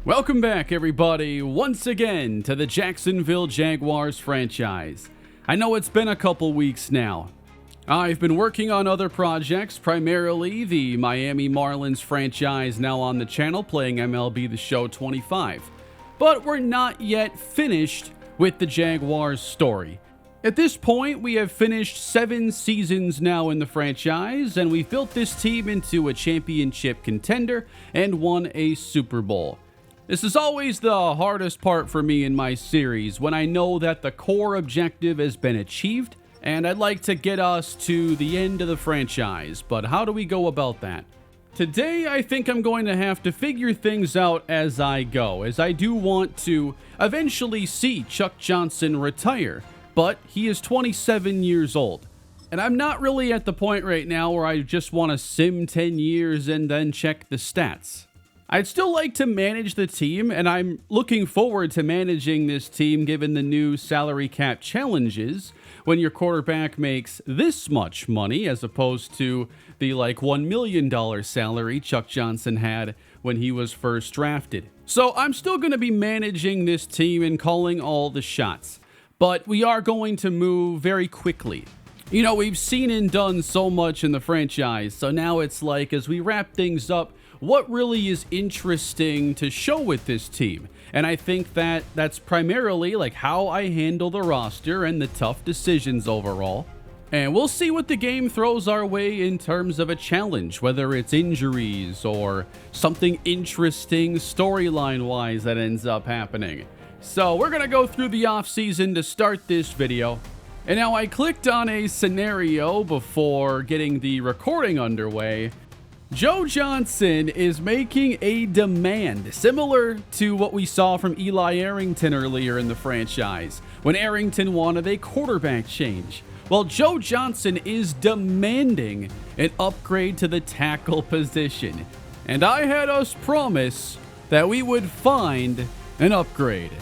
Welcome back, everybody, once again to the Jacksonville Jaguars franchise. I know it's been a couple weeks now. I've been working on other projects, primarily the Miami Marlins franchise now on the channel playing MLB The Show 25. But we're not yet finished with the Jaguars story. At this point, we have finished 7 seasons now in the franchise, and we've built this team into a championship contender and won a Super Bowl. This is always the hardest part for me in my series, when I know that the core objective has been achieved, and I'd like to get us to the end of the franchise, but how do we go about that? Today, I think I'm going to have to figure things out as I go, as I do want to eventually see Chuck Johnson retire, but he is 27 years old. And I'm not really at the point right now where I just want to sim 10 years and then check the stats. I'd still like to manage the team, and I'm looking forward to managing this team given the new salary cap challenges when your quarterback makes this much money as opposed to the $1 million salary Chuck Johnson had when he was first drafted. So I'm still going to be managing this team and calling all the shots, but we are going to move very quickly. You know, we've seen and done so much in the franchise, so now it's like as we wrap things up, what really is interesting to show with this team? And I think that that's primarily how I handle the roster and the tough decisions overall. And we'll see what the game throws our way in terms of a challenge, whether it's injuries or something interesting storyline-wise that ends up happening. So we're going to go through the offseason to start this video. And now I clicked on a scenario before getting the recording underway. Joe Johnson is making a demand similar to what we saw from Eli Arrington earlier in the franchise when Arrington wanted a quarterback change. Well, Joe Johnson is demanding an upgrade to the tackle position, and I had us promise that we would find an upgrade.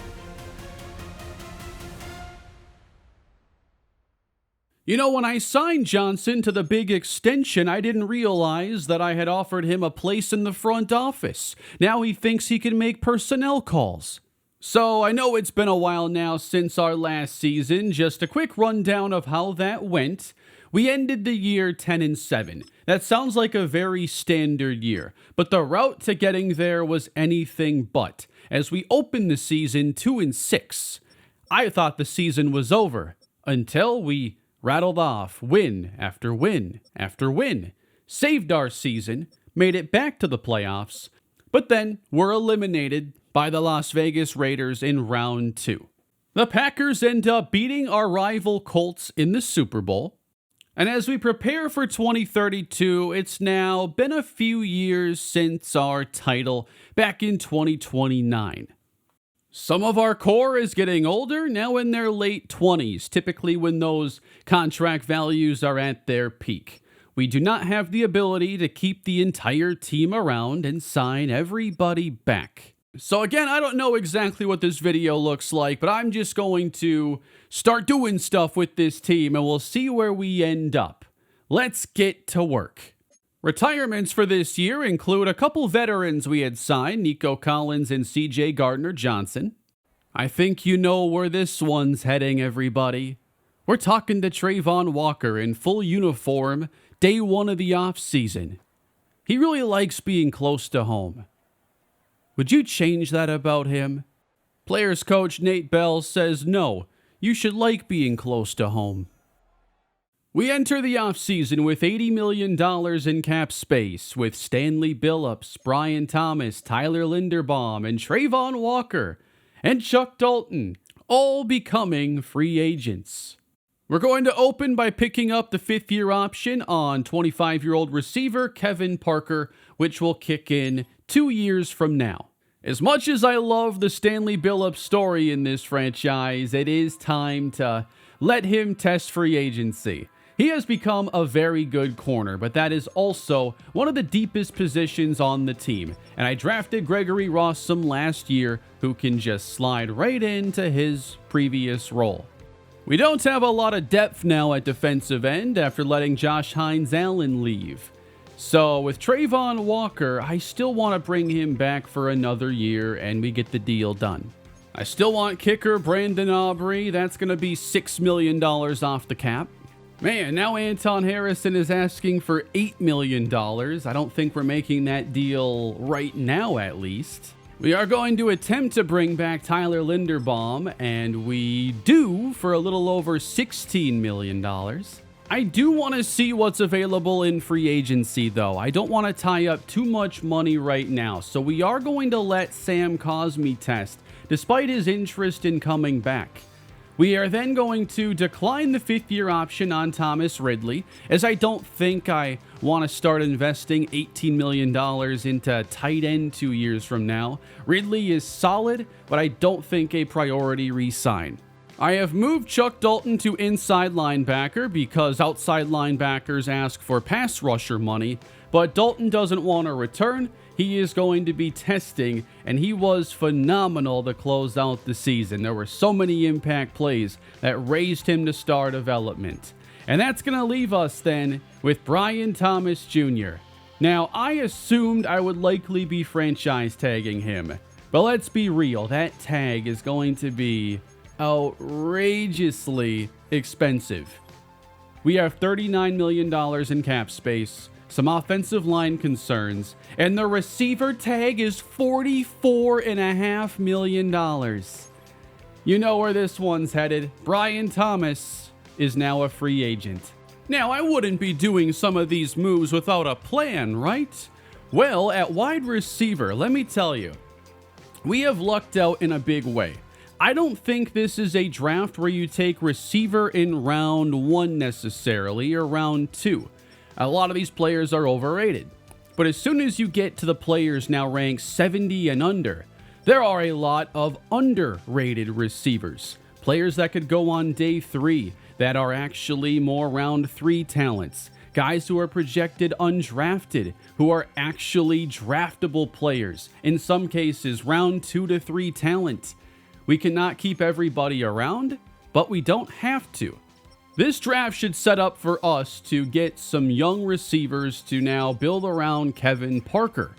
You know, when I signed Johnson to the big extension, I didn't realize that I had offered him a place in the front office. Now he thinks he can make personnel calls. So I know it's been a while now since our last season. Just a quick rundown of how that went. We ended the year 10-7. That sounds like a very standard year, but the route to getting there was anything but. As we opened the season 2-6, I thought the season was over until we rattled off win after win after win, saved our season, made it back to the playoffs, but then were eliminated by the Las Vegas Raiders in round 2. The Packers end up beating our rival Colts in the Super Bowl, and as we prepare for 2032, it's now been a few years since our title back in 2029. Some of our core is getting older, now in their late 20s, typically when those contract values are at their peak. We do not have the ability to keep the entire team around and sign everybody back. So again, I don't know exactly what this video looks like, but I'm just going to start doing stuff with this team and we'll see where we end up. Let's get to work. Retirements for this year include a couple veterans we had signed, Nico Collins and CJ Gardner-Johnson. I think you know where this one's heading, everybody. We're talking to Trayvon Walker in full uniform, day 1 of the offseason. He really likes being close to home. Would you change that about him? Players coach Nate Bell says no, you should like being close to home. We enter the offseason with $80 million in cap space, with Stanley Billups, Brian Thomas, Tyler Linderbaum, and Trayvon Walker, and Chuck Dalton, all becoming free agents. We're going to open by picking up the 5th-year option on 25-year-old receiver Kevin Parker, which will kick in 2 years from now. As much as I love the Stanley Billups story in this franchise, it is time to let him test free agency. He has become a very good corner, but that is also one of the deepest positions on the team. And I drafted Gregory Rossum last year, who can just slide right into his previous role. We don't have a lot of depth now at defensive end after letting Josh Hines-Allen leave. So with Trayvon Walker, I still want to bring him back for another year and we get the deal done. I still want kicker Brandon Aubrey. That's going to be $6 million off the cap. Man, now Anton Harrison is asking for $8 million. I don't think we're making that deal right now, at least. We are going to attempt to bring back Tyler Linderbaum, and we do for a little over $16 million. I do want to see what's available in free agency, though. I don't want to tie up too much money right now, so we are going to let Sam Cosmi test, despite his interest in coming back. We are then going to decline the 5th-year option on Thomas Ridley, as I don't think I want to start investing $18 million into tight end 2 years from now. Ridley is solid, but I don't think a priority re-sign. I have moved Chuck Dalton to inside linebacker because outside linebackers ask for pass rusher money, but Dalton doesn't want to return. He is going to be testing, and he was phenomenal to close out the season. There were so many impact plays that raised him to star development. And that's going to leave us then with Brian Thomas Jr. Now, I assumed I would likely be franchise tagging him, but let's be real, that tag is going to be outrageously expensive. We have $39 million in cap space, some offensive line concerns, and the receiver tag is $44.5 million. You know where this one's headed. Brian Thomas is now a free agent. Now, I wouldn't be doing some of these moves without a plan, right? Well, at wide receiver, let me tell you, we have lucked out in a big way. I don't think this is a draft where you take receiver in round 1 necessarily, or round 2. A lot of these players are overrated. But as soon as you get to the players now ranked 70 and under, there are a lot of underrated receivers. Players that could go on day 3 that are actually more round 3 talents. Guys who are projected undrafted, who are actually draftable players. In some cases, round 2 to 3 talent. We cannot keep everybody around, but we don't have to. This draft should set up for us to get some young receivers to now build around Kevin Parker.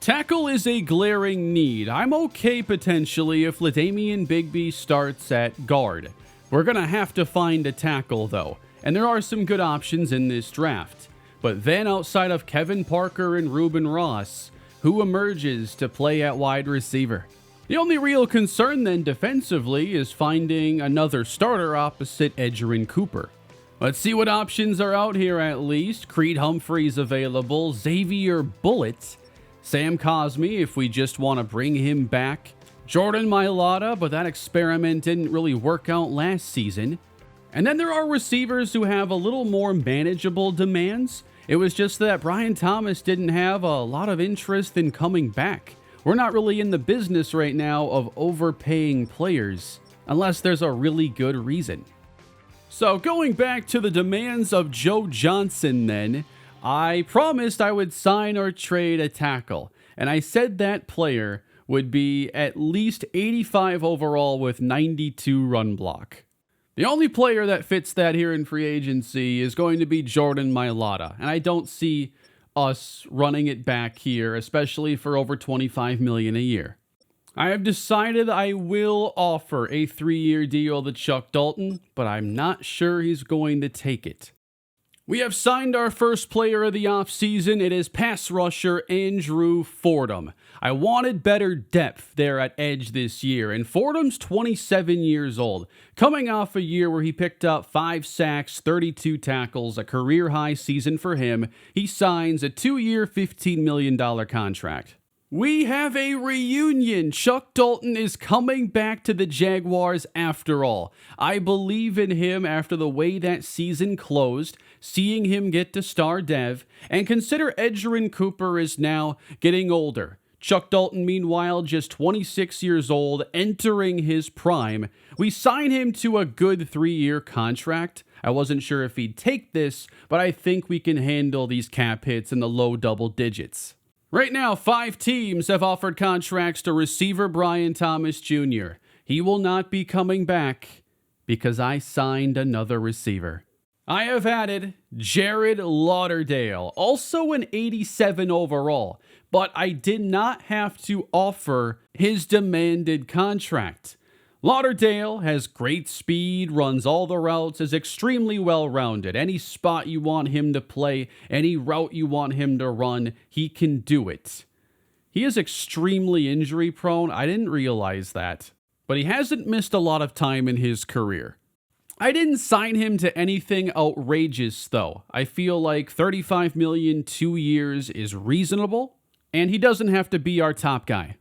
Tackle is a glaring need. I'm okay potentially if LaDainian Bigby starts at guard. We're going to have to find a tackle though, and there are some good options in this draft. But then outside of Kevin Parker and Reuben Ross, who emerges to play at wide receiver? The only real concern then defensively is finding another starter opposite Edgerrin Cooper. Let's see what options are out here at least. Creed Humphrey's available, Xavier Bullitt, Sam Cosmi if we just want to bring him back, Jordan Mailata, but that experiment didn't really work out last season. And then there are receivers who have a little more manageable demands. It was just that Brian Thomas didn't have a lot of interest in coming back. We're not really in the business right now of overpaying players, unless there's a really good reason. So going back to the demands of Joe Johnson then, I promised I would sign or trade a tackle, and I said that player would be at least 85 overall with 92 run block. The only player that fits that here in free agency is going to be Jordan Mailata, and I don't see us running it back here, especially for over $25 million a year. I have decided I will offer a 3-year deal to Chuck Dalton, but I'm not sure he's going to take it. We have signed our first player of the offseason. It is pass rusher Andrew Fordham. I wanted better depth there at edge this year, and Fordham's 27 years old, coming off a year where he picked up 5 sacks, 32 tackles, a career-high season for him. He signs a 2-year, $15 million contract. We have a reunion. Chuck Dalton is coming back to the Jaguars after all. I believe in him after the way that season closed, seeing him get to star dev, and consider Edgerrin Cooper is now getting older. Chuck Dalton, meanwhile, just 26 years old, entering his prime. We sign him to a good 3-year contract. I wasn't sure if he'd take this, but I think we can handle these cap hits in the low double digits. Right now, 5 teams have offered contracts to receiver Brian Thomas Jr. He will not be coming back because I signed another receiver. I have added Jared Lauderdale, also an 87 overall, but I did not have to offer his demanded contract. Lauderdale has great speed, runs all the routes, is extremely well-rounded. Any spot you want him to play, any route you want him to run, he can do it. He is extremely injury-prone. I didn't realize that, but he hasn't missed a lot of time in his career. I didn't sign him to anything outrageous, though. I feel like $35 million, 2 years is reasonable, and he doesn't have to be our top guy.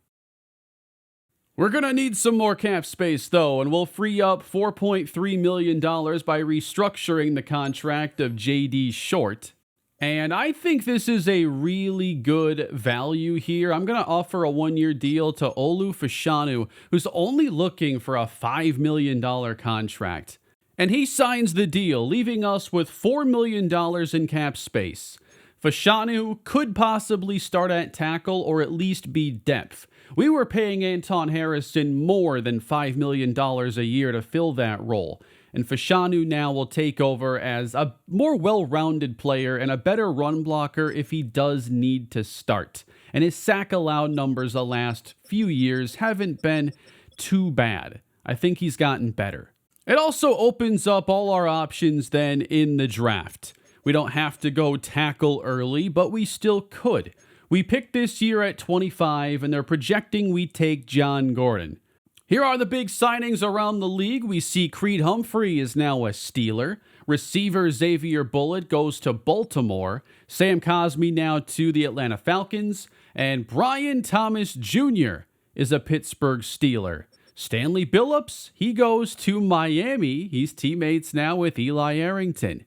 We're going to need some more cap space, though, and we'll free up $4.3 million by restructuring the contract of J.D. Short. And I think this is a really good value here. I'm going to offer a 1-year deal to Olu Fashanu, who's only looking for a $5 million contract. And he signs the deal, leaving us with $4 million in cap space. Fashanu could possibly start at tackle or at least be depth. We were paying Anton Harrison more than $5 million a year to fill that role. And Fashanu now will take over as a more well-rounded player and a better run blocker if he does need to start. And his sack allowed numbers the last few years haven't been too bad. I think he's gotten better. It also opens up all our options then in the draft. We don't have to go tackle early, but we still could. We picked this year at 25, and they're projecting we take John Gordon. Here are the big signings around the league. We see Creed Humphrey is now a Steeler. Receiver Xavier Bullitt goes to Baltimore. Sam Cosmi now to the Atlanta Falcons. And Brian Thomas Jr. is a Pittsburgh Steeler. Stanley Billups, he goes to Miami. He's teammates now with Eli Arrington.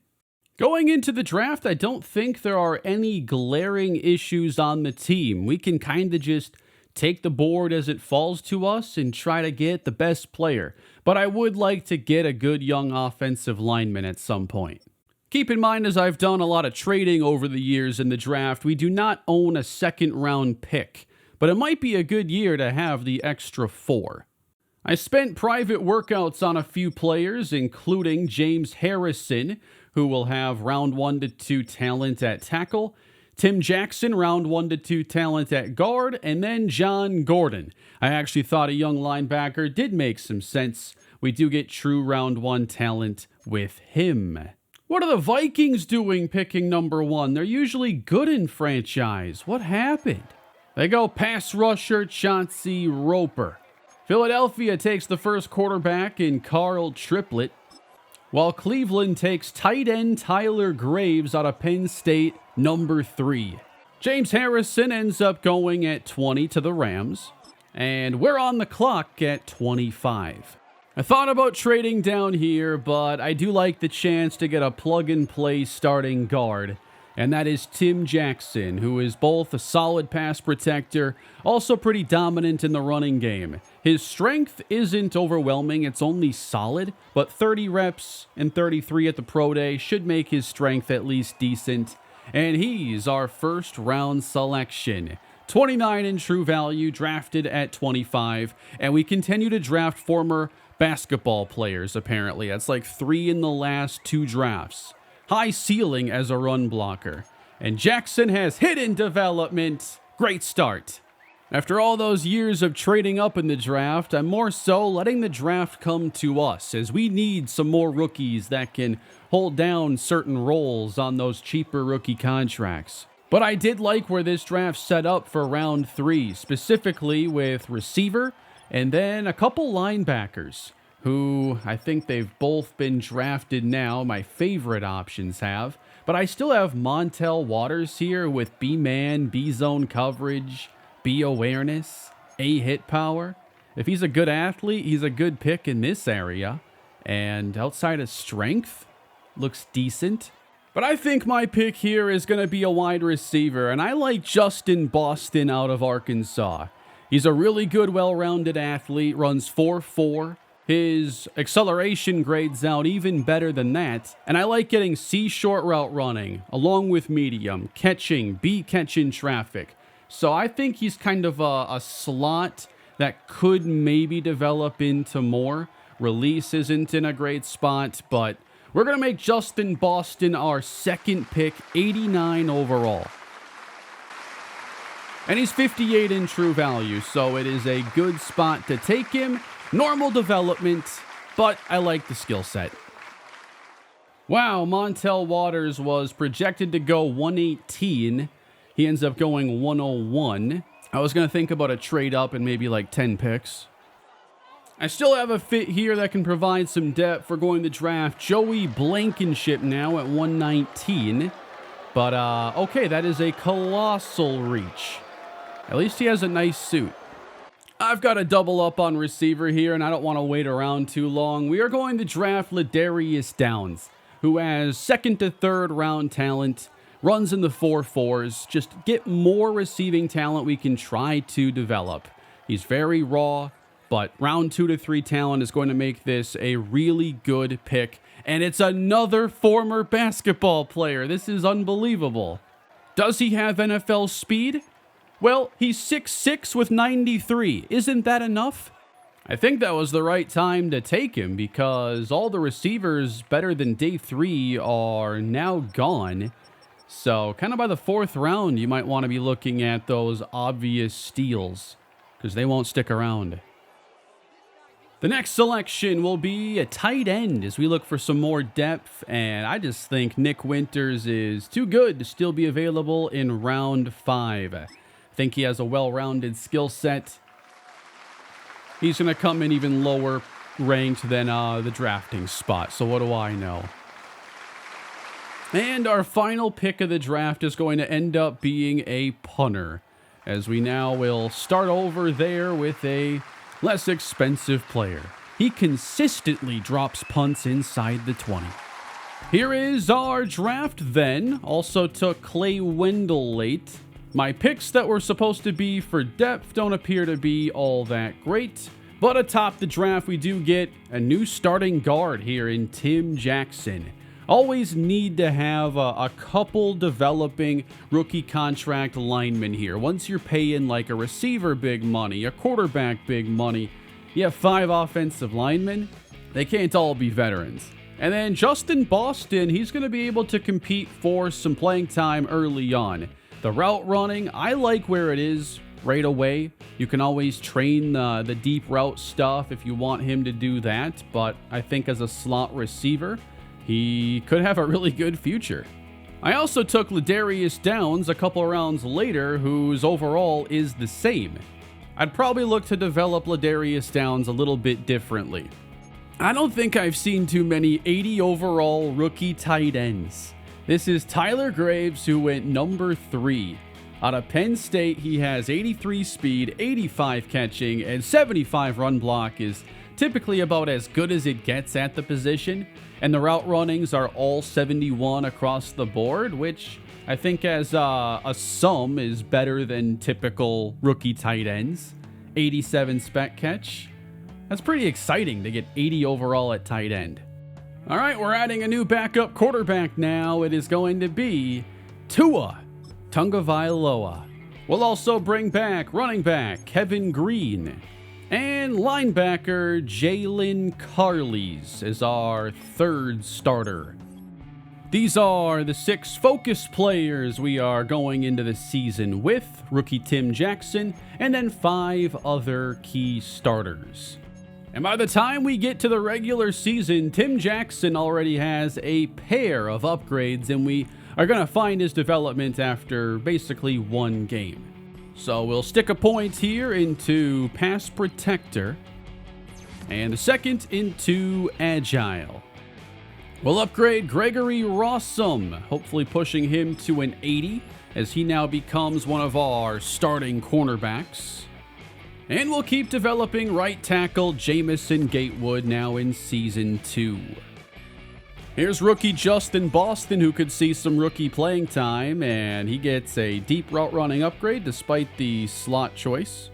Going into the draft, I don't think there are any glaring issues on the team. We can kind of just take the board as it falls to us and try to get the best player. But I would like to get a good young offensive lineman at some point. Keep in mind, as I've done a lot of trading over the years in the draft, we do not own a second-round pick. But it might be a good year to have the extra 4. I spent private workouts on a few players, including James Harrison, who will have round 1 to 2 talent at tackle, Tim Jackson, round 1 to 2 talent at guard, and then John Gordon. I actually thought a young linebacker did make some sense. We do get true round 1 talent with him. What are the Vikings doing picking number 1? They're usually good in franchise. What happened? They go pass rusher Chauncey Roper. Philadelphia takes the first quarterback in Carl Triplett, while Cleveland takes tight end Tyler Graves out of Penn State, number 3. James Harrison ends up going at 20 to the Rams, and we're on the clock at 25. I thought about trading down here, but I do like the chance to get a plug-and-play starting guard, and that is Tim Jackson, who is both a solid pass protector, also pretty dominant in the running game. His strength isn't overwhelming, it's only solid, but 30 reps and 33 at the pro day should make his strength at least decent. And he's our first round selection. 29 in true value, drafted at 25, and we continue to draft former basketball players, apparently. That's like 3 in the last 2 drafts. High ceiling as a run blocker. And Jackson has hidden development. Great start. After all those years of trading up in the draft, I'm more so letting the draft come to us, as we need some more rookies that can hold down certain roles on those cheaper rookie contracts. But I did like where this draft set up for round 3, specifically with receiver and then a couple linebackers, who I think they've both been drafted now. My favorite options have. But I still have Montel Waters here with B-man, B-zone coverage, B awareness, A hit power. If he's a good athlete, he's a good pick in this area. And outside of strength, looks decent. But I think my pick here is going to be a wide receiver, and I like Justin Boston out of Arkansas. He's a really good, well-rounded athlete, runs 4.4. His acceleration grades out even better than that, and I like getting C short route running, along with medium, catching, B catching traffic. So I think he's kind of a slot that could maybe develop into more. Release isn't in a great spot, but We're going to make Justin Boston our second pick, 89 overall. And he's 58 in true value, so it is a good spot to take him. Normal development, but I like the skill set. Wow, Montel Waters was projected to go 118. He ends up going 101. I was going to think about a trade up and maybe like 10 picks. I still have a fit here that can provide some depth for going to draft Joey Blankenship now at 119. But, okay, that is a colossal reach. At least he has a nice suit. I've got to double up on receiver here, and I don't want to wait around too long. We are going to draft Ladarius Downs, who has second to third round talent, runs in the 4.4s. Just get more receiving talent we can try to develop. He's very raw, but round 2 to 3 talent is going to make this a really good pick. And it's another former basketball player. This is unbelievable. Does he have NFL speed? Well, he's 6'6" with 93. Isn't that enough? I think that was the right time to take him because all the receivers better than day 3 are now gone. So kind of by the 4th round, you might want to be looking at those obvious steals because they won't stick around. The next selection will be a tight end as we look for some more depth, and I just think Nick Winters is too good to still be available in round 5. I think he has a well-rounded skill set. He's going to come in even lower ranked than the drafting spot, so what do I know? And our final pick of the draft is going to end up being a punter, as we now will start over there with a less expensive player. He consistently drops punts inside the 20. Here is our draft then. Also took Clay Wendell late. My picks that were supposed to be for depth don't appear to be all that great. But atop the draft, we do get a new starting guard here in Tim Jackson. Always need to have a couple developing rookie contract linemen here. Once you're paying like a receiver big money, a quarterback big money, you have 5 offensive linemen. They can't all be veterans. And then Justin Boston, he's going to be able to compete for some playing time early on. The route running, I like where it is right away. You can always train the deep route stuff if you want him to do that. But I think as a slot receiver, he could have a really good future. I also took Ladarius Downs a couple rounds later, whose overall is the same. I'd probably look to develop Ladarius Downs a little bit differently. I don't think I've seen too many 80 overall rookie tight ends. This is Tyler Graves, who went number 3. Out of Penn State, he has 83 speed, 85 catching, and 75 run block is typically about as good as it gets at the position. And the route runnings are all 71 across the board, which I think as a sum is better than typical rookie tight ends. 87 spec catch. That's pretty exciting to get 80 overall at tight end. All right, we're adding a new backup quarterback now. It is going to be Tua Tagovailoa. We'll also bring back running back Kevin Green. And linebacker Jalen Carleys is our 3rd starter. These are the 6 focus players we are going into the season with, rookie Tim Jackson, and then 5 other key starters. And by the time we get to the regular season, Tim Jackson already has a pair of upgrades, and we are going to find his development after basically 1 game. So we'll stick a point here into pass protector and a second into agile. We'll upgrade Gregory Rossum, hopefully pushing him to an 80 as he now becomes one of our starting cornerbacks. And we'll keep developing right tackle Jamison Gatewood now in season 2. Here's rookie Justin Boston, who could see some rookie playing time, and he gets a deep route running upgrade despite the slot choice.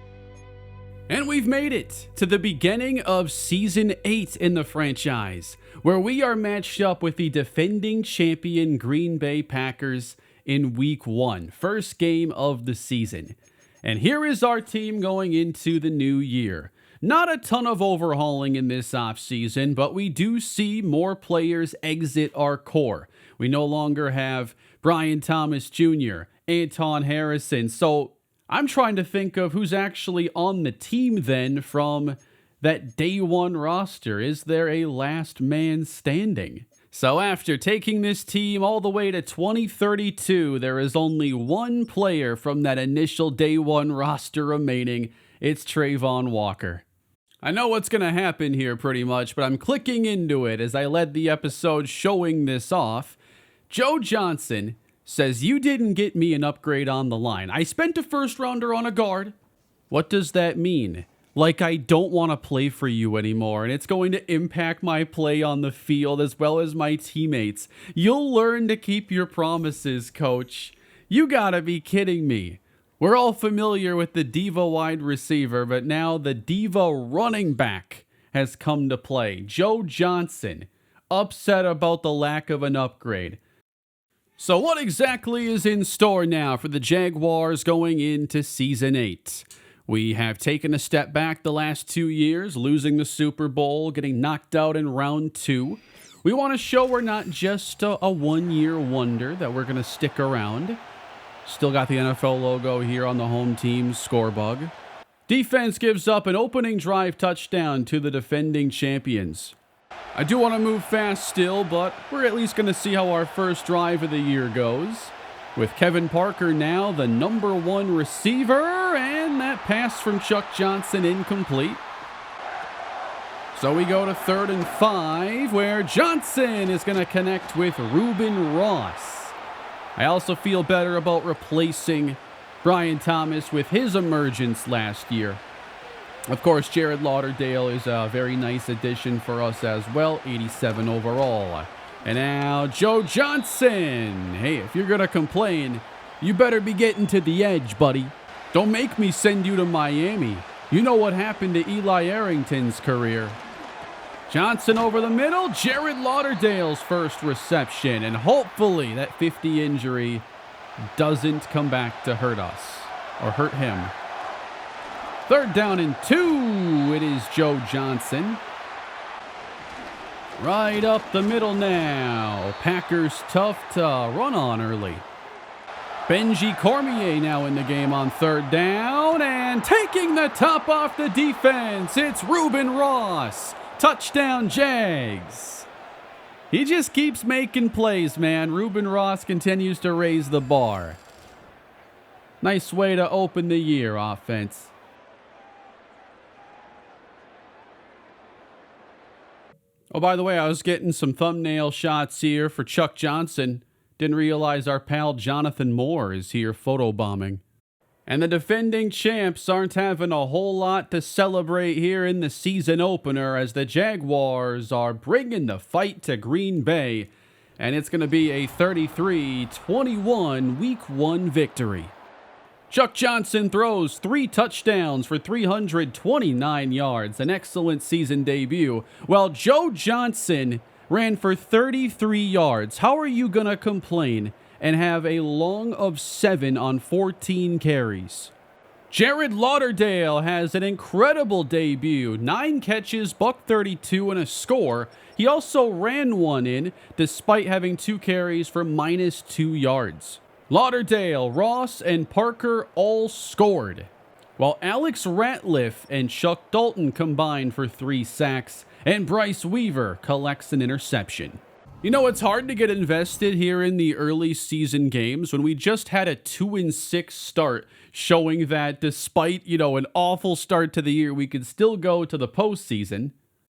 And we've made it to the beginning of Season 8 in the franchise, where we are matched up with the defending champion Green Bay Packers in Week 1, first game of the season. And here is our team going into the new year. Not a ton of overhauling in this offseason, but we do see more players exit our core. We no longer have Brian Thomas Jr., Anton Harrison, so I'm trying to think of who's actually on the team then from that day one roster. Is there a last man standing? So after taking this team all the way to 2032, there is only one player from that initial day one roster remaining. It's Trayvon Walker. I know what's going to happen here pretty much, but I'm clicking into it as I led the episode showing this off. Joe Johnson says, "You didn't get me an upgrade on the line. I spent a first rounder on a guard." What does that mean? Like I don't want to play for you anymore, and it's going to impact my play on the field as well as my teammates. You'll learn to keep your promises, coach. You gotta be kidding me. We're all familiar with the diva wide receiver, but now the diva running back has come to play. Joe Johnson, upset about the lack of an upgrade. So what exactly is in store now for the Jaguars going into Season 8? We have taken a step back the last 2 years, losing the Super Bowl, getting knocked out in round 2. We want to show we're not just a one-year wonder, that we're going to stick around. Still got the NFL logo here on the home team's scorebug. Defense gives up an opening drive touchdown to the defending champions. I do want to move fast still, but we're at least going to see how our first drive of the year goes. With Kevin Parker now the number 1 receiver, and that pass from Chuck Johnson incomplete. So we go to 3rd and 5, where Johnson is going to connect with Reuben Ross. I also feel better about replacing Brian Thomas with his emergence last year. Of course, Jared Lauderdale is a very nice addition for us as well, 87 overall. And now Joe Johnson. Hey, if you're going to complain, you better be getting to the edge, buddy. Don't make me send you to Miami. You know what happened to Eli Arrington's career. Johnson over the middle. Jared Lauderdale's first reception. And hopefully that 50 injury doesn't come back to hurt us or hurt him. 3rd down and 2. It is Joe Johnson. Right up the middle now. Packers tough to run on early. Benji Cormier now in the game on 3rd down. And taking the top off the defense, it's Reuben Ross. Touchdown Jags. He just keeps making plays, man. Reuben Ross continues to raise the bar. Nice way to open the year, offense. Oh, by the way, I was getting some thumbnail shots here for Chuck Johnson. Didn't realize our pal Jonathan Moore is here photobombing. And the defending champs aren't having a whole lot to celebrate here in the season opener as the Jaguars are bringing the fight to Green Bay. And it's going to be a 33-21 Week 1 victory. Chuck Johnson throws 3 touchdowns for 329 yards, an excellent season debut, while Joe Johnson ran for 33 yards. How are you going to complain and have a long of 7 on 14 carries? Jared Lauderdale has an incredible debut, 9 catches, $132 and a score. He also ran one in despite having 2 carries for -2 yards. Lauderdale, Ross, and Parker all scored, while Alex Ratliff and Chuck Dalton combined for 3 sacks, and Bryce Weaver collects an interception. You know, it's hard to get invested here in the early season games when we just had a 2-6 start, showing that despite, an awful start to the year, we could still go to the postseason.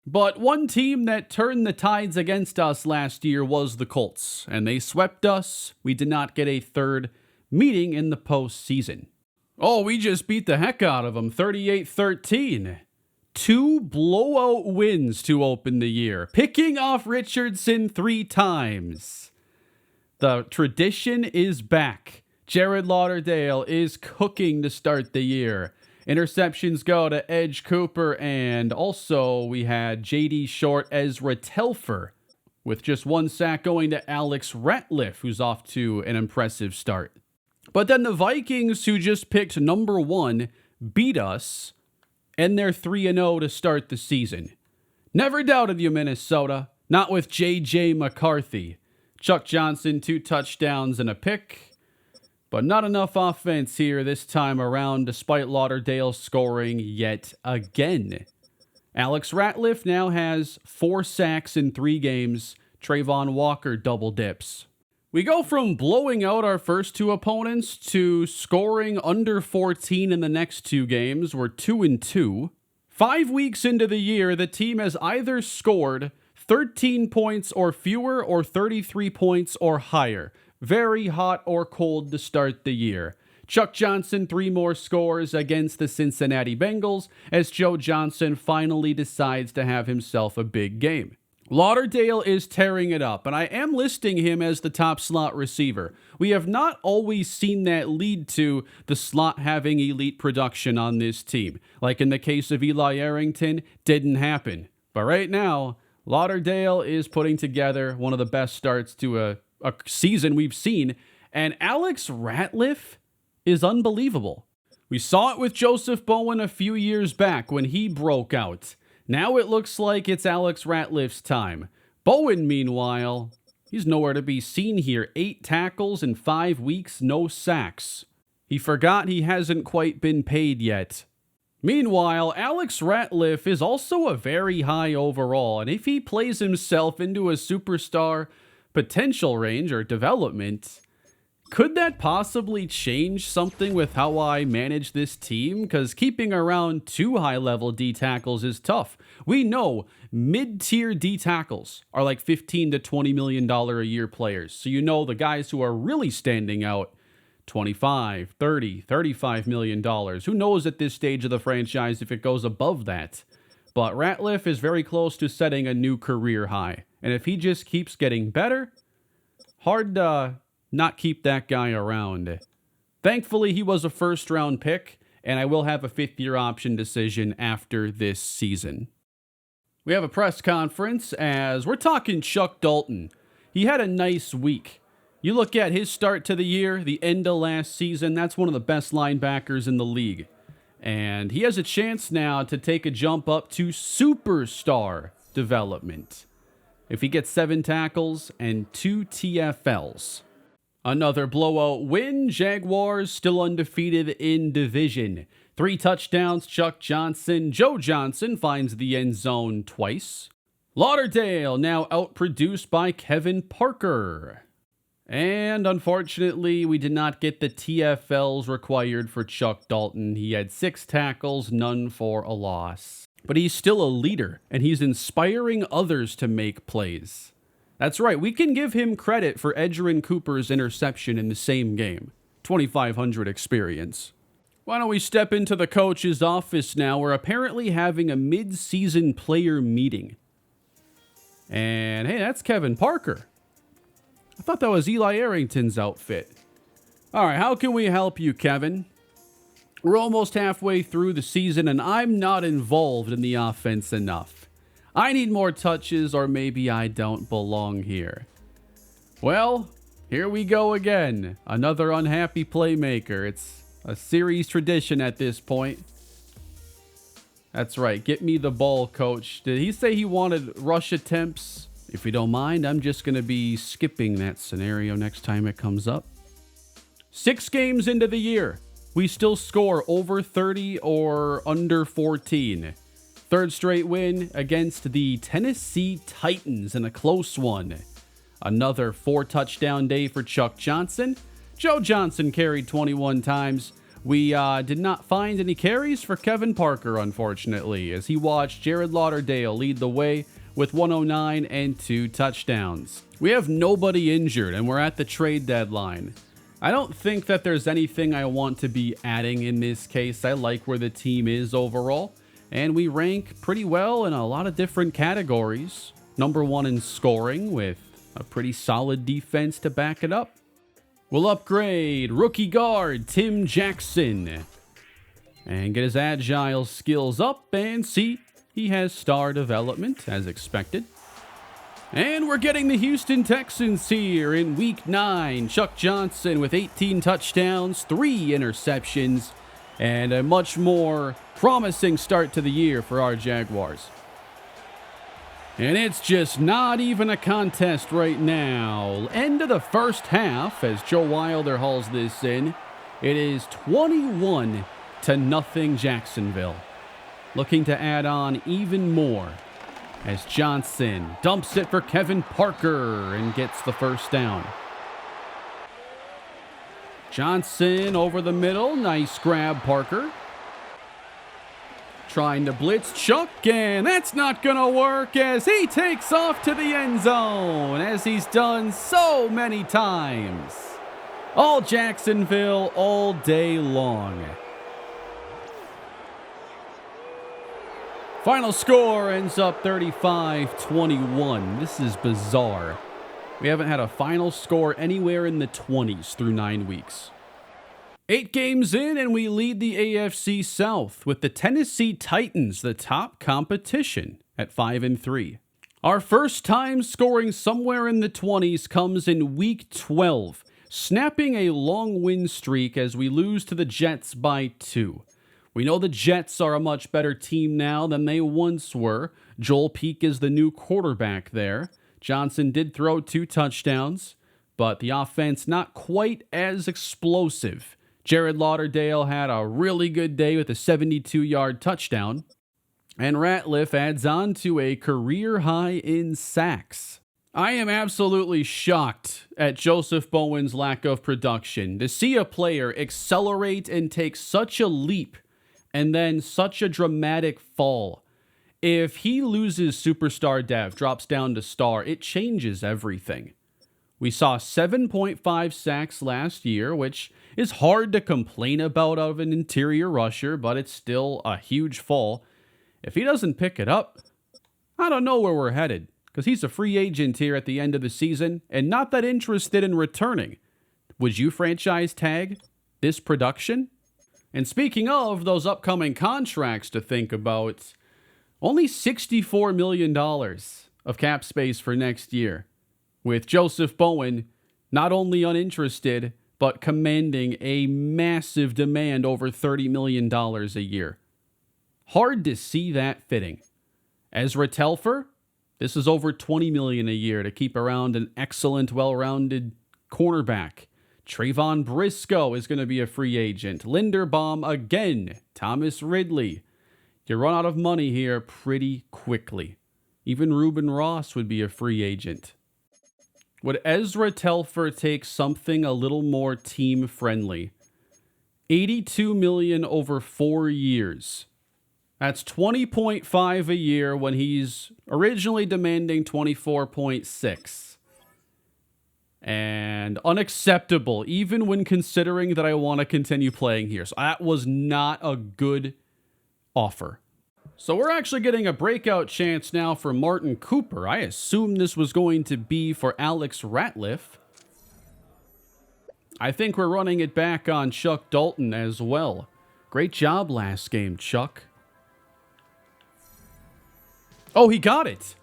But one team that turned the tides against us last year was the Colts, and they swept us. We did not get a third meeting in the postseason. Oh, we just beat the heck out of them, 38-13. 2 blowout wins to open the year, picking off Richardson 3 times. The tradition is back. Jared Lauderdale is cooking to start the year. Interceptions go to Edge Cooper, and also we had J.D. Short, Ezra Telfer, with just 1 sack going to Alex Ratliff, who's off to an impressive start. But then the Vikings, who just picked number 1, beat us, and they're 3-0 to start the season. Never doubted you, Minnesota. Not with J.J. McCarthy. Chuck Johnson, 2 touchdowns and a pick. But not enough offense here this time around, despite Lauderdale scoring yet again. Alex Ratliff now has 4 sacks in 3 games. Trayvon Walker double dips. We go from blowing out our first 2 opponents to scoring under 14 in the next 2 games. We're 2-2. 5 weeks into the year, the team has either scored 13 points or fewer or 33 points or higher. Very hot or cold to start the year. Chuck Johnson, 3 more scores against the Cincinnati Bengals as Joe Johnson finally decides to have himself a big game. Lauderdale is tearing it up, and I am listing him as the top slot receiver. We have not always seen that lead to the slot having elite production on this team. Like in the case of Eli Arrington, didn't happen. But right now, Lauderdale is putting together one of the best starts to a season we've seen, and Alex Ratliff is unbelievable. We saw it with Joseph Bowen a few years back when he broke out. Now it looks like it's Alex Ratliff's time. Bowen, meanwhile, he's nowhere to be seen here. 8 tackles in 5 weeks, no sacks. He forgot he hasn't quite been paid yet. Meanwhile, Alex Ratliff is also a very high overall, and if he plays himself into a superstar potential range or development, could that possibly change something with how I manage this team? Because keeping around 2 high-level D tackles is tough. We know mid-tier D tackles are like $15 to $20 million a year players. So you know the guys who are really standing out, $25, $30, $35 million. Who knows at this stage of the franchise if it goes above that? But Ratliff is very close to setting a new career high. And if he just keeps getting better, hard to not keep that guy around. Thankfully, he was a first-round pick, and I will have a 5th-year option decision after this season. We have a press conference as we're talking Chuck Dalton. He had a nice week. You look at his start to the year, the end of last season, that's one of the best linebackers in the league. And he has a chance now to take a jump up to superstar development if he gets 7 tackles and 2 TFLs. Another blowout win. Jaguars still undefeated in division. 3 touchdowns, Chuck Johnson. Joe Johnson finds the end zone twice. Lauderdale now outproduced by Kevin Parker. And unfortunately, we did not get the TFLs required for Chuck Dalton. He had 6 tackles, none for a loss. But he's still a leader, and he's inspiring others to make plays. That's right, we can give him credit for Edgerrin Cooper's interception in the same game. 2,500 experience. Why don't we step into the coach's office now? We're apparently having a mid-season player meeting. And hey, that's Kevin Parker. I thought that was Eli Arrington's outfit. All right, how can we help you, Kevin? We're almost halfway through the season, and I'm not involved in the offense enough. I need more touches, or maybe I don't belong here. Well, here we go again. Another unhappy playmaker. It's a series tradition at this point. That's right. Get me the ball, coach. Did he say he wanted rush attempts? If you don't mind, I'm just going to be skipping that scenario next time it comes up. 6 games into the year, we still score over 30 or under 14. 3rd straight win against the Tennessee Titans in a close one. Another 4-touchdown day for Chuck Johnson. Joe Johnson carried 21 times. We did not find any carries for Kevin Parker, unfortunately, as he watched Jared Lauderdale lead the way with 109 and 2 touchdowns. We have nobody injured, and we're at the trade deadline. I don't think that there's anything I want to be adding in this case. I like where the team is overall, and we rank pretty well in a lot of different categories. Number 1 in scoring with a pretty solid defense to back it up. We'll upgrade rookie guard Tim Jackson and get his agile skills up and see he has star development as expected. And we're getting the Houston Texans here in week 9. Chuck Johnson with 18 touchdowns, 3 interceptions. and a much more promising start to the year for our Jaguars. And it's just not even a contest right now. End of the first half as Joe Wilder hauls this in. It is 21-0 Jacksonville. Looking to add on even more as Johnson dumps it for Kevin Parker and gets the first down. Johnson over the middle. Nice grab, Parker. Trying to blitz Chuck, and that's not going to work as he takes off to the end zone, as he's done so many times. All Jacksonville all day long. Final score ends up 35-21. This is bizarre. We haven't had a final score anywhere in the 20s through 9 weeks. 8 games in, and we lead the AFC South with the Tennessee Titans, the top competition, at 5-3. Our first time scoring somewhere in the 20s comes in Week 12, snapping a long win streak as we lose to the Jets by 2. We know the Jets are a much better team now than they once were. Joel Peak is the new quarterback there. Johnson did throw 2 touchdowns, but the offense not quite as explosive. Jared Lauderdale had a really good day with a 72-yard touchdown. And Ratliff adds on to a career high in sacks. I am absolutely shocked at Joseph Bowen's lack of production. To see a player accelerate and take such a leap and then such a dramatic fall. If he loses superstar dev, drops down to star, it changes everything. We saw 7.5 sacks last year, which is hard to complain about of an interior rusher, but it's still a huge fall. If he doesn't pick it up, I don't know where we're headed, because he's a free agent here at the end of the season and not that interested in returning. Would you franchise tag this production? And speaking of those upcoming contracts to think about, only $64 million of cap space for next year, with Joseph Bowen not only uninterested, but commanding a massive demand over $30 million a year. Hard to see that fitting. Ezra Telfer, this is over $20 million a year to keep around an excellent, well-rounded cornerback. Trayvon Briscoe is going to be a free agent. Linderbaum again. Thomas Ridley. You run out of money here pretty quickly. Even Reuben Ross would be a free agent. Would Ezra Telfer take something a little more team-friendly? $82 million over 4 years. That's $20.5 a year when he's originally demanding $24.6. And unacceptable, even when considering that I want to continue playing here. So that was not a good offer. So we're actually getting a breakout chance now for Martin Cooper. I assumed this was going to be for Alex Ratliff. I think we're running it back on Chuck Dalton as well. Great job last game, Chuck. Oh, he got it.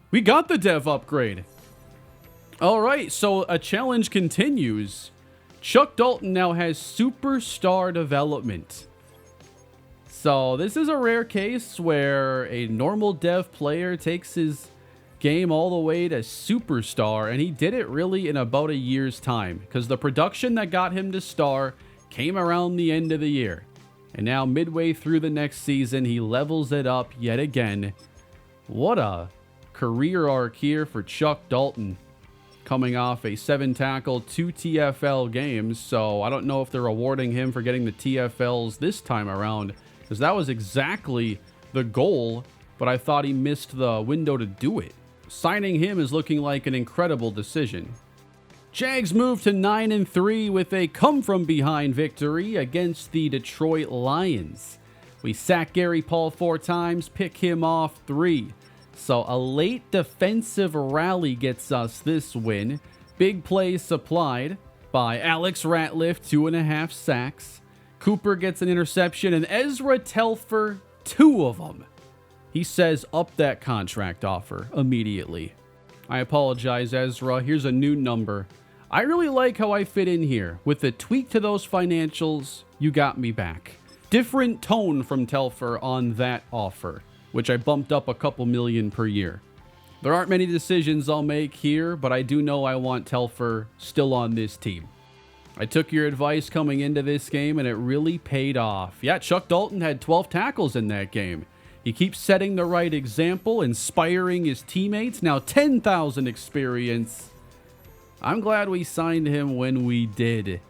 We got the dev upgrade. All right, so a challenge continues. Chuck Dalton now has superstar development. So this is a rare case where a normal dev player takes his game all the way to superstar, and he did it really in about a year's time because the production that got him to star came around the end of the year. And now midway through the next season, he levels it up yet again. What a career arc here for Chuck Dalton, coming off a 7-tackle, 2 TFL games. So I don't know if they're rewarding him for getting the TFLs this time around, because that was exactly the goal, but I thought he missed the window to do it. Signing him is looking like an incredible decision. Jags move to 9-3 with a come-from-behind victory against the Detroit Lions. We sack Gary Paul 4 times, pick him off 3. So a late defensive rally gets us this win. Big plays supplied by Alex Ratliff, 2.5 sacks. Cooper gets an interception, and Ezra Telfer, 2 of them. He says up that contract offer immediately. I apologize, Ezra. Here's a new number. I really like how I fit in here. With a tweak to those financials, you got me back. Different tone from Telfer on that offer, which I bumped up a couple million per year. There aren't many decisions I'll make here, but I do know I want Telfer still on this team. I took your advice coming into this game, and it really paid off. Yeah, Chuck Dalton had 12 tackles in that game. He keeps setting the right example, inspiring his teammates. Now 10,000 experience. I'm glad we signed him when we did.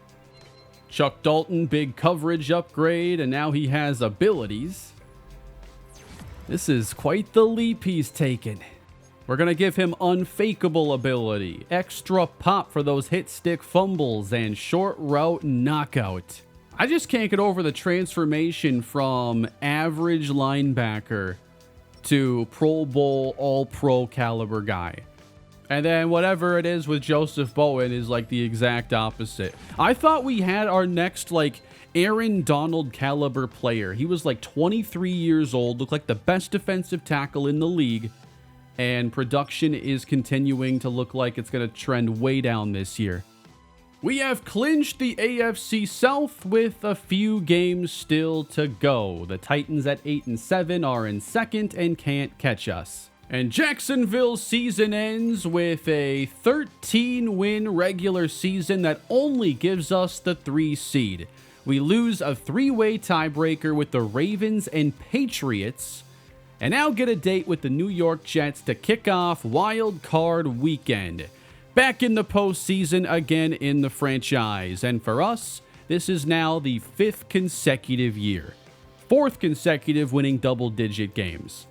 Chuck Dalton, big coverage upgrade, and now he has abilities. This is quite the leap he's taken. We're going to give him unfakeable ability, extra pop for those hit stick fumbles, and short route knockout. I just can't get over the transformation from average linebacker to Pro Bowl, all-pro caliber guy. And then whatever it is with Joseph Bowen is like the exact opposite. I thought we had our next like Aaron Donald caliber player. He was like 23 years old, looked like the best defensive tackle in the league. And production is continuing to look like it's going to trend way down this year. We have clinched the AFC South with a few games still to go. The Titans at 8-7 are in second and can't catch us. And Jacksonville's season ends with a 13-win regular season that only gives us the 3 seed. We lose a 3-way tiebreaker with the Ravens and Patriots, and now get a date with the New York Jets to kick off Wildcard weekend. Back in the postseason again in the franchise, and for us, this is now the 5th consecutive year. 4th consecutive winning double-digit games.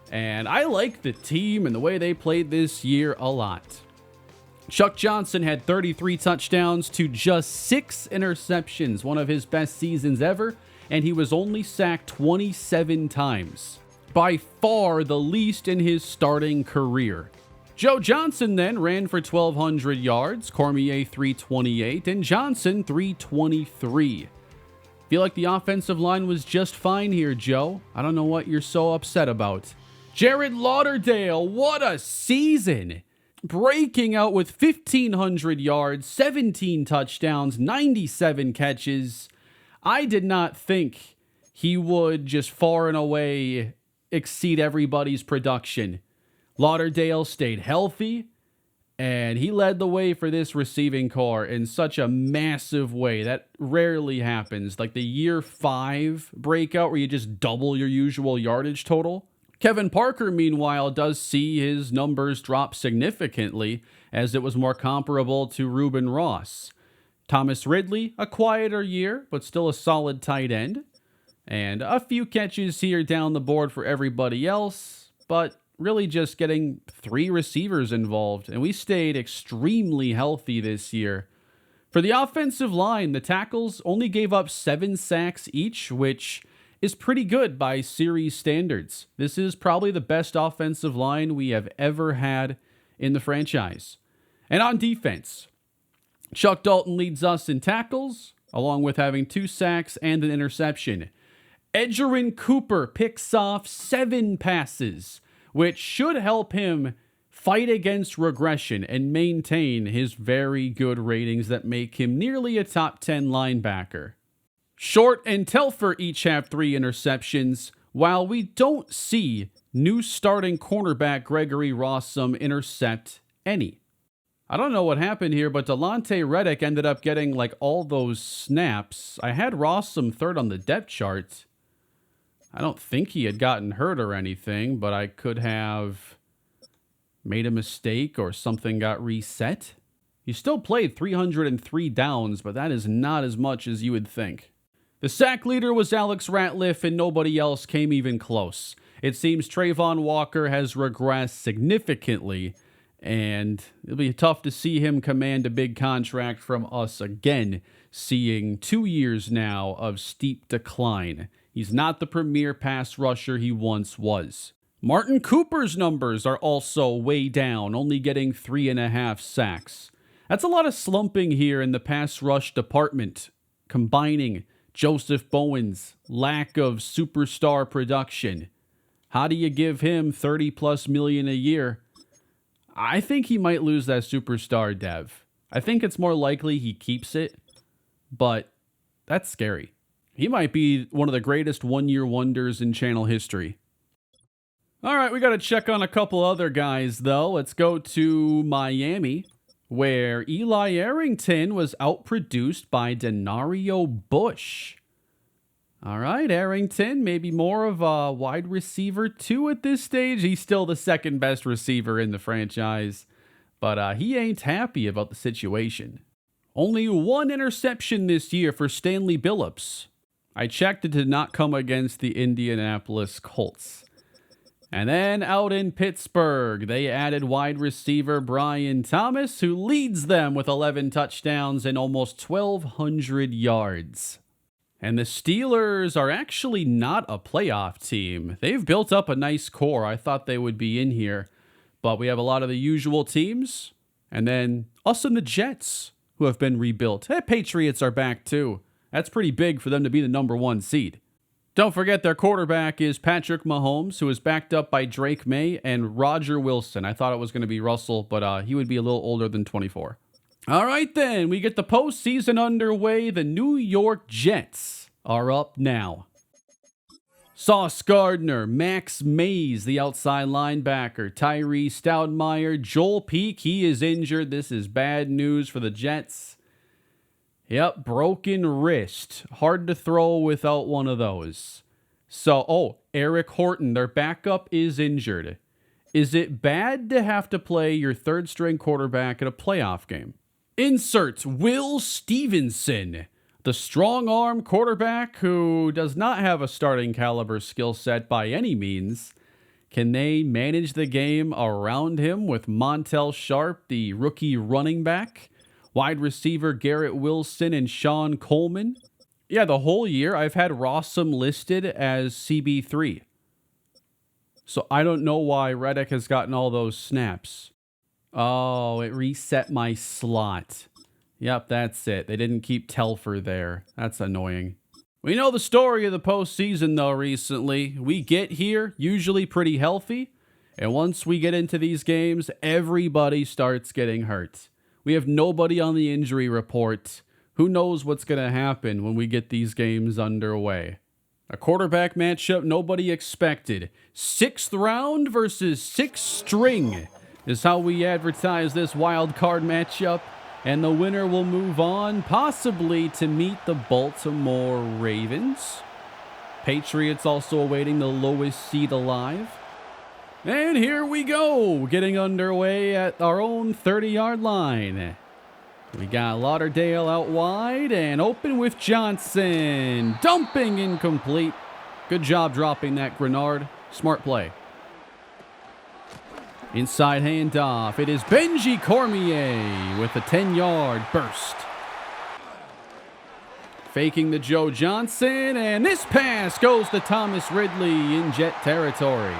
And I like the team and the way they played this year a lot. Chuck Johnson had 33 touchdowns to just 6 interceptions, one of his best seasons ever, and he was only sacked 27 times. By far the least in his starting career. Joe Johnson then ran for 1,200 yards, Cormier 328, and Johnson 323. Feel like the offensive line was just fine here, Joe. I don't know what you're so upset about. Jared Lauderdale, what a season! Breaking out with 1,500 yards, 17 touchdowns, 97 catches. I did not think he would just far and away exceed everybody's production. Lauderdale stayed healthy, and he led the way for this receiving core in such a massive way. That rarely happens. Like the year 5 breakout where you just double your usual yardage total. Kevin Parker, meanwhile, does see his numbers drop significantly as it was more comparable to Reuben Ross. Thomas Ridley, a quieter year, but still a solid tight end. And a few catches here down the board for everybody else, but really just getting 3 receivers involved. And we stayed extremely healthy this year. For the offensive line, the tackles only gave up 7 sacks each, which is pretty good by series standards. This is probably the best offensive line we have ever had in the franchise. And on defense, Chuck Dalton leads us in tackles, along with having 2 sacks and an interception. Edgerrin Cooper picks off 7 passes, which should help him fight against regression and maintain his very good ratings that make him nearly a top 10 linebacker. Short and Telfer each have 3 interceptions, while we don't see new starting cornerback Gregory Rossum intercept any. I don't know what happened here, but Delonte Reddick ended up getting like all those snaps. I had Rossum 3rd on the depth chart. I don't think he had gotten hurt or anything, but I could have made a mistake or something got reset. He still played 303 downs, but that is not as much as you would think. The sack leader was Alex Ratliff, and nobody else came even close. It seems Trayvon Walker has regressed significantly, and it'll be tough to see him command a big contract from us again, seeing 2 years now of steep decline. He's not the premier pass rusher he once was. Martin Cooper's numbers are also way down, only getting 3.5 sacks. That's a lot of slumping here in the pass rush department, combining Joseph Bowen's lack of superstar production. How do you give him $30+ million a year? I think he might lose that superstar dev. I think it's more likely he keeps it, but that's scary. He might be one of the greatest one-year wonders in channel history. All right, we got to check on a couple other guys, though. Let's go to Miami, where Eli Arrington was outproduced by Denario Bush. All right, Arrington, maybe more of a wide receiver 2 at this stage. He's still the second best receiver in the franchise, but he ain't happy about the situation. Only 1 interception this year for Stanley Billups. I checked, it did not come against the Indianapolis Colts. And then out in Pittsburgh, they added wide receiver Brian Thomas, who leads them with 11 touchdowns and almost 1,200 yards. And the Steelers are actually not a playoff team. They've built up a nice core. I thought they would be in here. But we have a lot of the usual teams. And then us and the Jets, who have been rebuilt. Hey, Patriots are back too. That's pretty big for them to be the number 1 seed. Don't forget their quarterback is Patrick Mahomes, who is backed up by Drake May and Roger Wilson. I thought it was going to be Russell, but he would be a little older than 24. All right, then. We get the postseason underway. The New York Jets are up now. Sauce Gardner, Max Mays, the outside linebacker, Tyree Stoudemire, Joel Peak, he is injured. This is bad news for the Jets. Yep, broken wrist. Hard to throw without one of those. So, Eric Horton, their backup, is injured. Is it bad to have to play your third-string quarterback at a playoff game? Insert Will Stevenson, the strong-arm quarterback who does not have a starting caliber skill set by any means. Can they manage the game around him with Montel Sharp, the rookie running back, wide receiver Garrett Wilson, and Sean Coleman? Yeah, the whole year I've had Rossum listed as CB3. So I don't know why Reddick has gotten all those snaps. Oh, it reset my slot. Yep, that's it. They didn't keep Telfer there. That's annoying. We know the story of the postseason, though, recently. We get here, usually pretty healthy, and once we get into these games, everybody starts getting hurt. We have nobody on the injury report. Who knows what's going to happen when we get these games underway? A quarterback matchup nobody expected. 6th round versus 6th string is how we advertise this wild card matchup. And the winner will move on, possibly to meet the Baltimore Ravens. Patriots also awaiting the lowest seed alive. And here we go, getting underway at our own 30-yard line. We got Lauderdale out wide and open with Johnson. Dumping incomplete. Good job dropping that, Grenard. Smart play. Inside handoff. It is Benji Cormier with a 10-yard burst. Faking the Joe Johnson, and this pass goes to Thomas Ridley in Jet territory.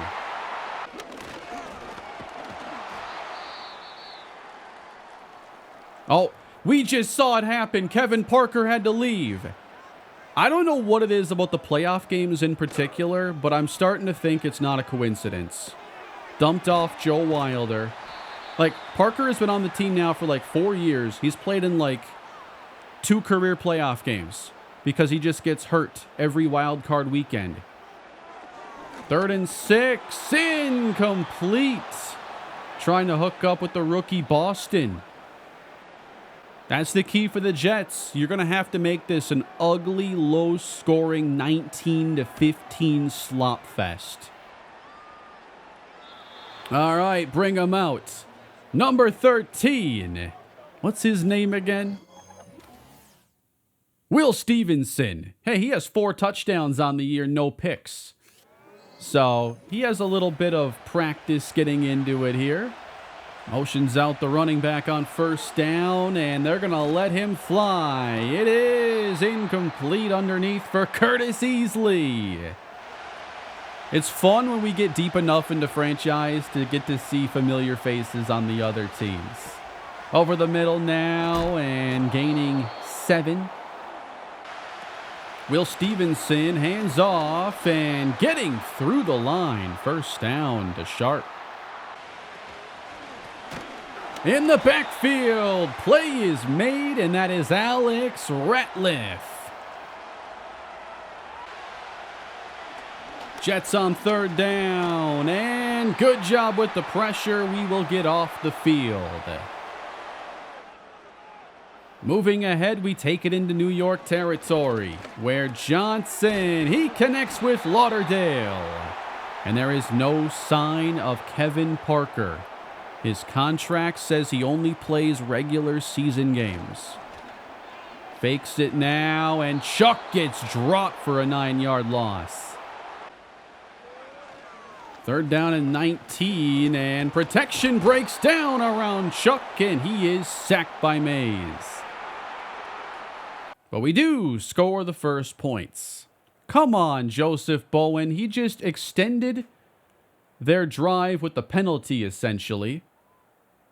Oh, we just saw it happen. Kevin Parker had to leave. I don't know what it is about the playoff games in particular, but I'm starting to think it's not a coincidence. Dumped off Joe Wilder. Like, Parker has been on the team now for like 4 years. He's played in like 2 career playoff games because he just gets hurt every wild card weekend. 3rd and 6, incomplete. Trying to hook up with the rookie Boston. That's the key for the Jets. You're going to have to make this an ugly, low-scoring 19-15 slop fest. All right, bring him out. Number 13. What's his name again? Will Stevenson. Hey, he has 4 touchdowns on the year, no picks. So he has a little bit of practice getting into it here. Motions out the running back on 1st down, and they're going to let him fly. It is incomplete underneath for Curtis Easley. It's fun when we get deep enough into franchise to get to see familiar faces on the other teams. Over the middle now and gaining 7. Will Stevenson hands off and getting through the line. 1st down to Sharp. In the backfield, play is made, and that is Alex Ratliff. Jets on third down, and good job with the pressure. We will get off the field. Moving ahead, we take it into New York territory, where Johnson, he connects with Lauderdale. And there is no sign of Kevin Parker. His contract says he only plays regular season games. Fakes it now, and Chuck gets dropped for a 9-yard loss. Third down and 19, and protection breaks down around Chuck, and he is sacked by Mays. But we do score the first points. Come on, Joseph Bowen. He just extended their drive with the penalty, essentially.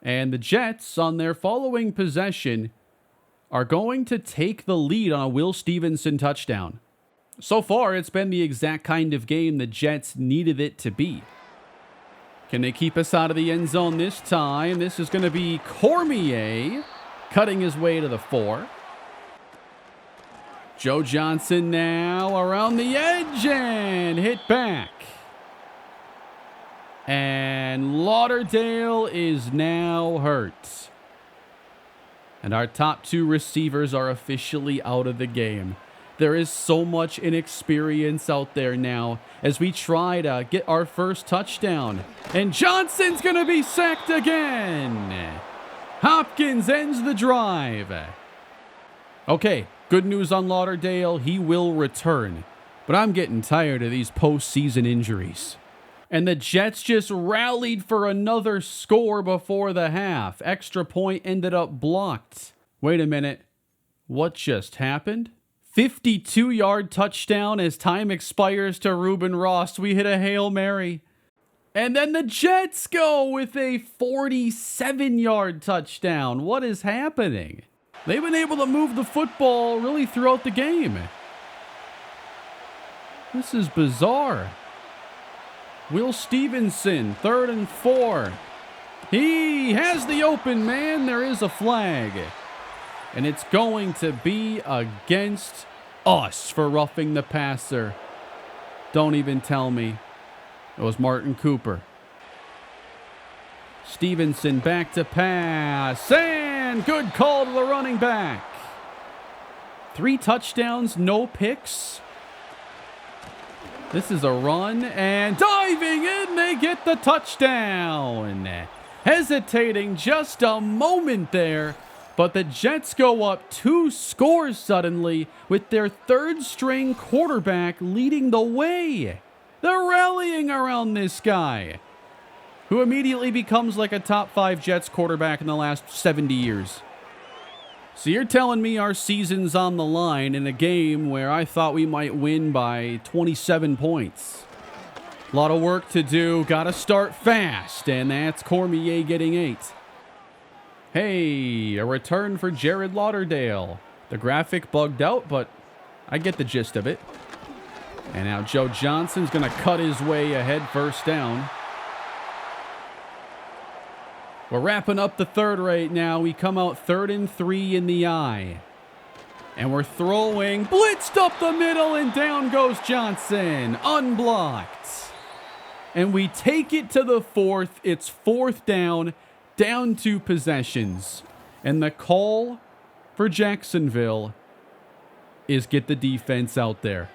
And the Jets, on their following possession, are going to take the lead on a Will Stevenson touchdown. So far, it's been the exact kind of game the Jets needed it to be. Can they keep us out of the end zone this time? This is going to be Cormier cutting his way to the 4. Joe Johnson now around the edge and hit back. And Lauderdale is now hurt. And our top 2 receivers are officially out of the game. There is so much inexperience out there now as we try to get our first touchdown. And Johnson's going to be sacked again. Hopkins ends the drive. Okay, good news on Lauderdale. He will return. But I'm getting tired of these postseason injuries. And the Jets just rallied for another score before the half. Extra point ended up blocked. Wait a minute. What just happened? 52-yard touchdown as time expires to Reuben Ross. We hit a Hail Mary. And then the Jets go with a 47-yard touchdown. What is happening? They've been able to move the football really throughout the game. This is bizarre. Will Stevenson, 3rd and 4. He has the open man. There is a flag. And it's going to be against us for roughing the passer. Don't even tell me. It was Martin Cooper. Stevenson back to pass. And good call to the running back. 3 touchdowns, no picks. This is a run. And diving in, they get the touchdown. Hesitating just a moment there. But the Jets go up 2 scores suddenly with their 3rd-string quarterback leading the way. They're rallying around this guy, who immediately becomes like a top 5 Jets quarterback in the last 70 years. So you're telling me our season's on the line in a game where I thought we might win by 27 points. A lot of work to do. Got to start fast, and that's Cormier getting 8. Hey, a return for Jared Lauderdale. The graphic bugged out, but I get the gist of it. And now Joe Johnson's going to cut his way ahead, 1st down. We're wrapping up the 3rd right now. We come out 3rd and 3 in the eye. And we're throwing, blitzed up the middle, and down goes Johnson, unblocked. And we take it to the 4th. It's 4th down 2 possessions. And the call for Jacksonville is get the defense out there.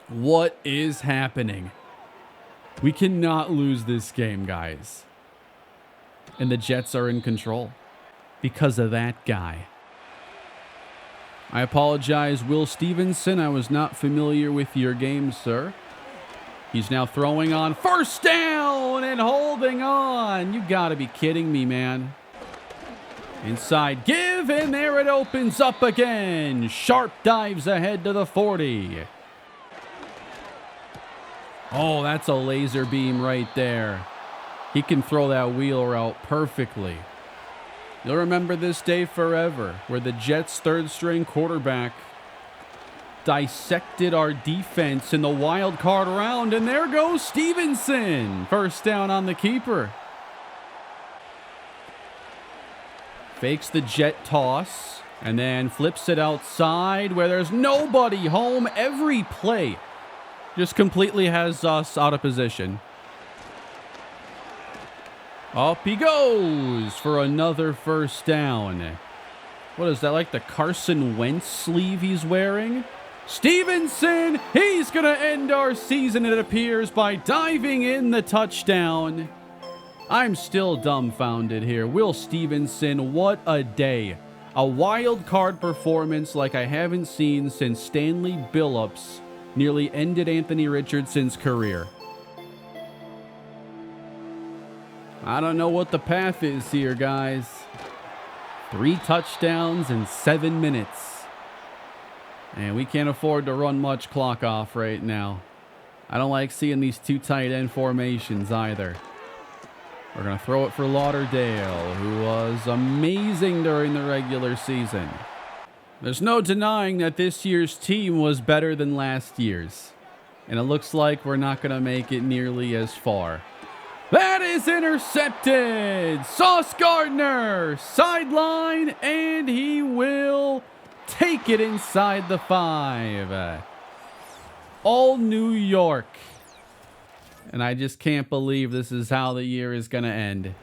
What is happening? We cannot lose this game, guys. And the Jets are in control because of that guy. I apologize, Will Stevenson. I was not familiar with your game, sir. He's now throwing on 1st down and holding on. You got to be kidding me, man. Inside give, and there it opens up again. Sharp dives ahead to the 40. Oh, that's a laser beam right there. He can throw that wheel route perfectly. You'll remember this day forever, where the Jets' 3rd-string quarterback dissected our defense in the wild card round, and there goes Stevenson. 1st down on the keeper. Fakes the jet toss, and then flips it outside where there's nobody home every play. Just completely has us out of position. Up he goes for another first down. What is that, like the Carson Wentz sleeve he's wearing? Stevenson, he's going to end our season, it appears, by diving in the touchdown. I'm still dumbfounded here. Will Stevenson, what a day. A wild card performance like I haven't seen since Stanley Billups nearly ended Anthony Richardson's career. I don't know what the path is here, guys. 3 touchdowns in 7 minutes. And we can't afford to run much clock off right now. I don't like seeing these 2 tight end formations either. We're going to throw it for Lauderdale, who was amazing during the regular season. There's no denying that this year's team was better than last year's. And it looks like we're not going to make it nearly as far. That is intercepted! Sauce Gardner, sideline, and he will take it inside the 5. All New York. And I just can't believe this is how the year is going to end.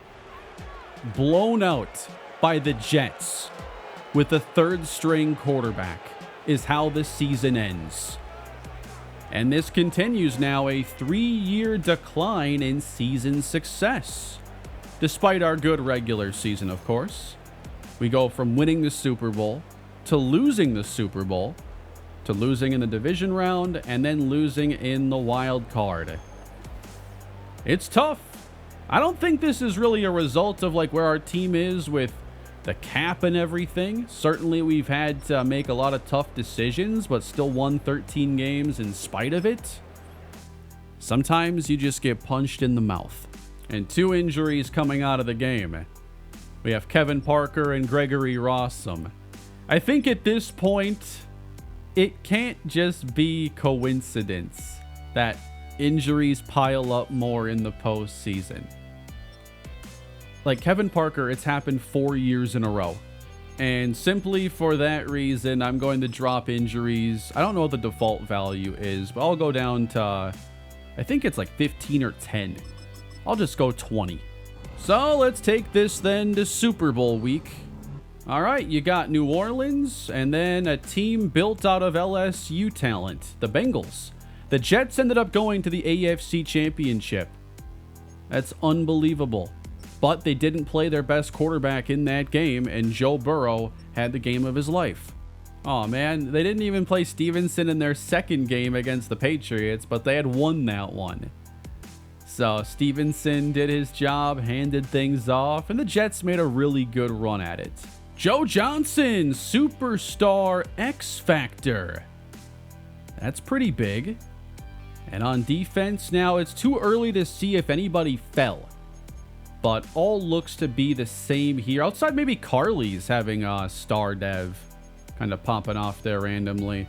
Blown out by the Jets with a 3rd-string quarterback is how the season ends. And this continues now, a 3-year decline in season success. Despite our good regular season, of course. We go from winning the Super Bowl to losing the Super Bowl to losing in the division round and then losing in the wild card. It's tough. I don't think this is really a result of like where our team is with the cap and everything. Certainly we've had to make a lot of tough decisions, but still won 13 games in spite of it. Sometimes you just get punched in the mouth. And 2 injuries coming out of the game. We have Kevin Parker and Gregory Rossum. I think at this point, it can't just be coincidence that injuries pile up more in the postseason. Like Kevin Parker, it's happened 4 years in a row. And simply for that reason, I'm going to drop injuries. I don't know what the default value is, but I'll go down to, I think it's like 15 or 10. I'll just go 20. So let's take this then to Super Bowl week. All right, you got New Orleans and then a team built out of LSU talent, the Bengals. The Jets ended up going to the AFC Championship. That's unbelievable. But they didn't play their best quarterback in that game, and Joe Burrow had the game of his life. Oh man, they didn't even play Stevenson in their second game against the Patriots, but they had won that one. So Stevenson did his job, handed things off, and the Jets made a really good run at it. Joe Johnson, superstar X Factor. That's pretty big. And on defense now, it's too early to see if anybody fell. But all looks to be the same here. Outside maybe Carly's having a star dev kind of popping off there randomly.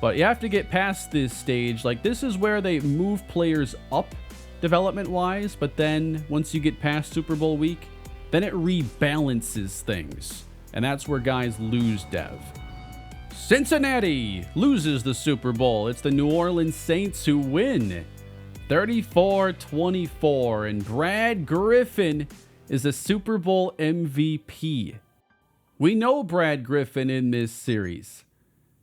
But you have to get past this stage. Like this is where they move players up development-wise. But then once you get past Super Bowl week, then it rebalances things. And that's where guys lose dev. Cincinnati loses the Super Bowl. It's the New Orleans Saints who win 34-24. And Brad Griffin is a Super Bowl MVP. We know Brad Griffin in this series.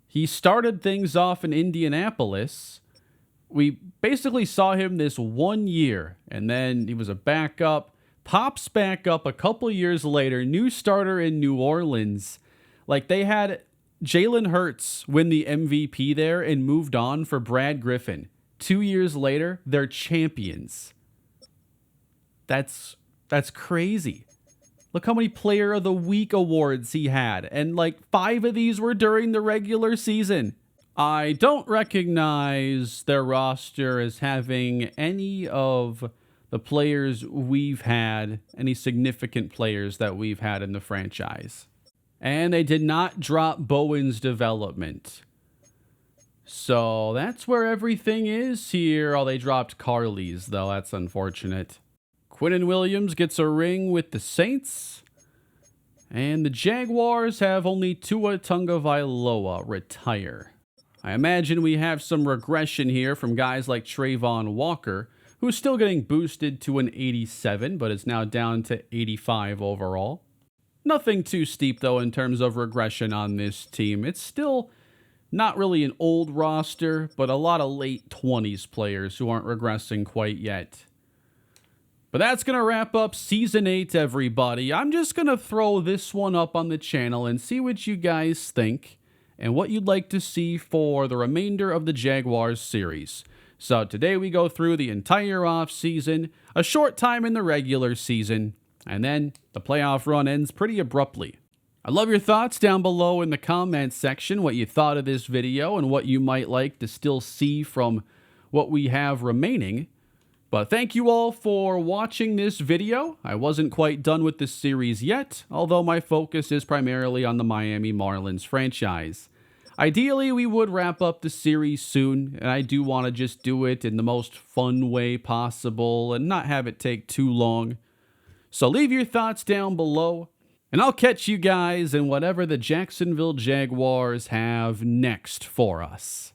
He started things off in Indianapolis. We basically saw him this 1 year, and then he was a backup, pops back up a couple years later, new starter in New Orleans. Like they had Jalen Hurts win the MVP there and moved on for Brad Griffin. 2 years later, they're champions. That's crazy. Look how many Player of the Week awards he had. And like 5 of these were during the regular season. I don't recognize their roster as having any of the players we've had, any significant players that we've had in the franchise. And they did not drop Bowen's development. So that's where everything is here. Oh, they dropped Carly's, though. That's unfortunate. Quinnen Williams gets a ring with the Saints. And the Jaguars have only Tua Tagovailoa retire. I imagine we have some regression here from guys like Trayvon Walker, who's still getting boosted to an 87, but is now down to 85 overall. Nothing too steep, though, in terms of regression on this team. It's still not really an old roster, but a lot of late 20s players who aren't regressing quite yet. But that's going to wrap up Season 8, everybody. I'm just going to throw this one up on the channel and see what you guys think and what you'd like to see for the remainder of the Jaguars series. So today we go through the entire offseason, a short time in the regular season, and then the playoff run ends pretty abruptly. I'd love your thoughts down below in the comments section, what you thought of this video and what you might like to still see from what we have remaining. But thank you all for watching this video. I wasn't quite done with this series yet, although my focus is primarily on the Miami Marlins franchise. Ideally, we would wrap up the series soon, and I do want to just do it in the most fun way possible and not have it take too long. So leave your thoughts down below, and I'll catch you guys in whatever the Jacksonville Jaguars have next for us.